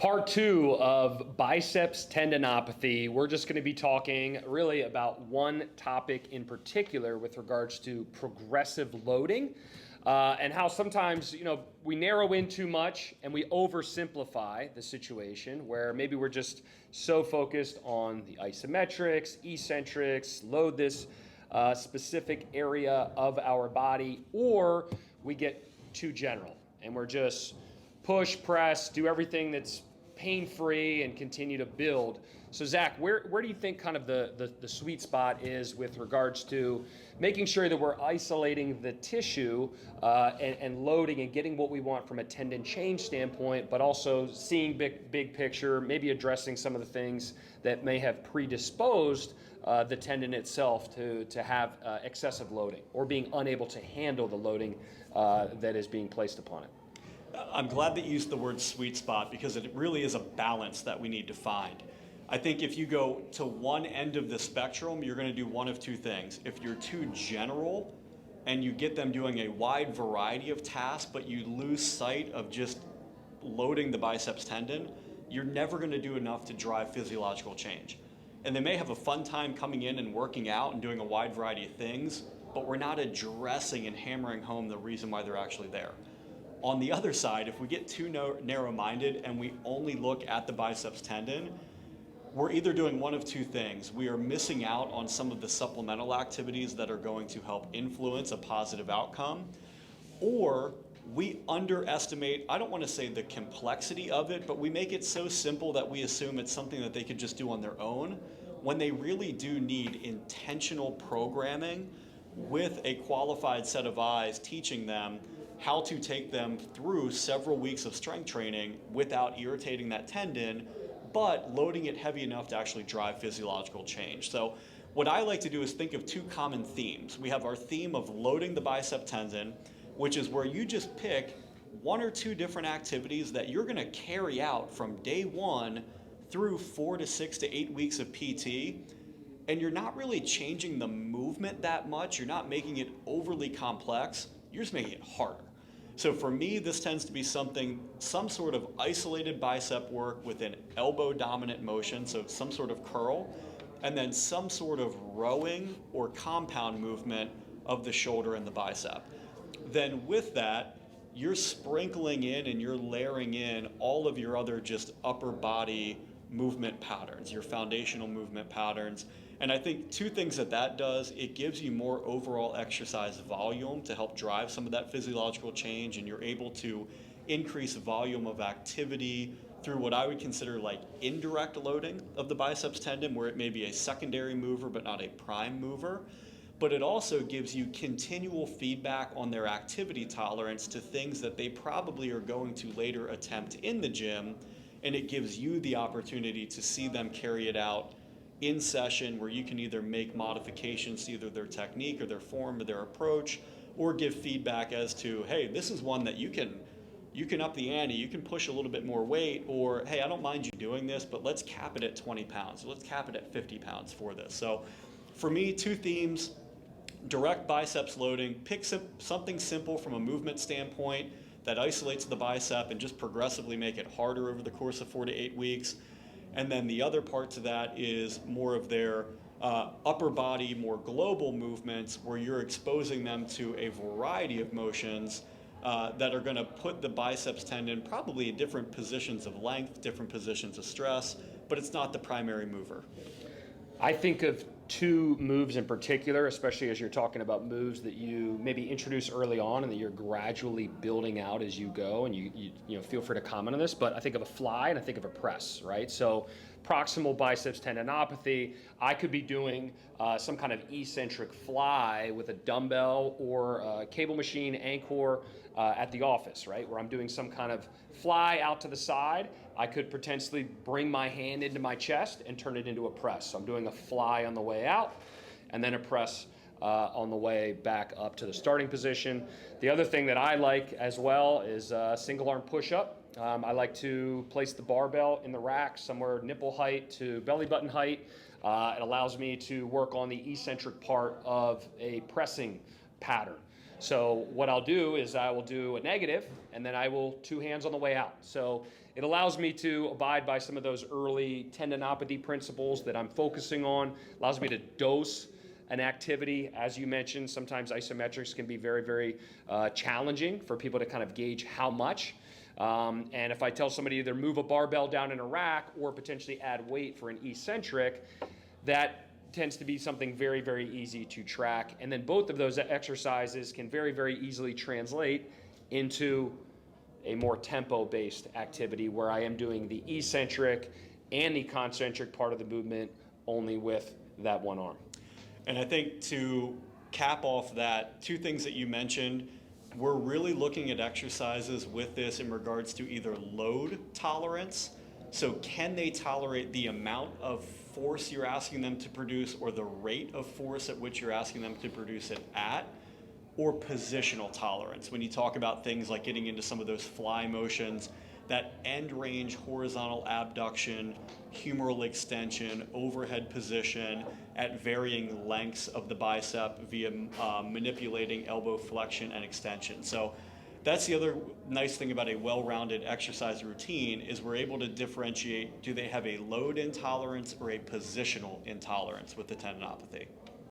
Part two of biceps tendinopathy. We're just going to be talking really about one topic in particular with regards to progressive loading and how sometimes, we narrow in too much and we oversimplify the situation where maybe we're just so focused on the isometrics, eccentrics, load this specific area of our body, or we get too general and we're just push, press, do everything that's pain-free and continue to build. So Zach, where do you think kind of the sweet spot is with regards to making sure that we're isolating the tissue and loading and getting what we want from a tendon change standpoint, but also seeing big picture, maybe addressing some of the things that may have predisposed the tendon itself to have excessive loading or being unable to handle the loading that is being placed upon it? I'm glad that you used the word sweet spot because it really is a balance that we need to find. I think if you go to one end of the spectrum, you're going to do one of two things. If you're too general and you get them doing a wide variety of tasks, but you lose sight of just loading the biceps tendon, you're never going to do enough to drive physiological change. And they may have a fun time coming in and working out and doing a wide variety of things, but we're not addressing and hammering home the reason why they're actually there. On the other side, if we get too narrow-minded and we only look at the biceps tendon, we're either doing one of two things. We are missing out on some of the supplemental activities that are going to help influence a positive outcome, or we underestimate, I don't want to say the complexity of it, but we make it so simple that we assume it's something that they could just do on their own, when they really do need intentional programming with a qualified set of eyes teaching them how to take them through several weeks of strength training without irritating that tendon, but loading it heavy enough to actually drive physiological change. So what I like to do is think of two common themes. We have our theme of loading the bicep tendon, which is where you just pick one or two different activities that you're going to carry out from day one through 4 to 6 to 8 weeks of PT, and you're not really changing the movement that much. You're not making it overly complex. You're just making it harder. So for me, this tends to be some sort of isolated bicep work with an elbow dominant motion, so some sort of curl, and then some sort of rowing or compound movement of the shoulder and the bicep. Then with that, you're sprinkling in and you're layering in all of your other just upper body movement patterns, your foundational movement patterns. And I think two things that does, it gives you more overall exercise volume to help drive some of that physiological change, and you're able to increase volume of activity through what I would consider like indirect loading of the biceps tendon, where it may be a secondary mover but not a prime mover. But it also gives you continual feedback on their activity tolerance to things that they probably are going to later attempt in the gym, and it gives you the opportunity to see them carry it out in session, where you can either make modifications to either their technique or their form or their approach, or give feedback as to, hey, this is one that you can up the ante, you can push a little bit more weight, or hey, I don't mind you doing this, but let's cap it at 20 pounds, or let's cap it at 50 pounds for this. So for me, two themes: direct biceps loading, pick something simple from a movement standpoint that isolates the bicep and just progressively make it harder over the course of 4 to 8 weeks. And then the other part to that is more of their upper body, more global movements, where you're exposing them to a variety of motions that are going to put the biceps tendon probably in different positions of length, different positions of stress, but it's not the primary mover. I think of two moves in particular, especially as you're talking about moves that you maybe introduce early on and that you're gradually building out as you go, and you feel free to comment on this, but I think of a fly and I think of a press, right? So proximal biceps tendinopathy, I could be doing some kind of eccentric fly with a dumbbell or a cable machine anchor at the office, right? Where I'm doing some kind of fly out to the side. I could potentially bring my hand into my chest and turn it into a press. So I'm doing a fly on the way out and then a press on the way back up to the starting position. The other thing that I like as well is single arm push-up. I like to place the barbell in the rack somewhere nipple height to belly button height. It allows me to work on the eccentric part of a pressing pattern. So what I'll do is I will do a negative, and then I will 2 hands on the way out. So it allows me to abide by some of those early tendinopathy principles that I'm focusing on, allows me to dose an activity. As you mentioned, sometimes isometrics can be very, very challenging for people to kind of gauge how much. And if I tell somebody either move a barbell down in a rack or potentially add weight for an eccentric, that tends to be something very, very easy to track. And then both of those exercises can very, very easily translate into a more tempo-based activity where I am doing the eccentric and the concentric part of the movement only with that one arm. And I think to cap off that, 2 things that you mentioned, we're really looking at exercises with this in regards to either load tolerance. So can they tolerate the amount of force you're asking them to produce or the rate of force at which you're asking them to produce it at? Or positional tolerance. When you talk about things like getting into some of those fly motions, that end range horizontal abduction, humeral extension, overhead position at varying lengths of the bicep via manipulating elbow flexion and extension. So that's the other nice thing about a well-rounded exercise routine is we're able to differentiate, do they have a load intolerance or a positional intolerance with the tendinopathy?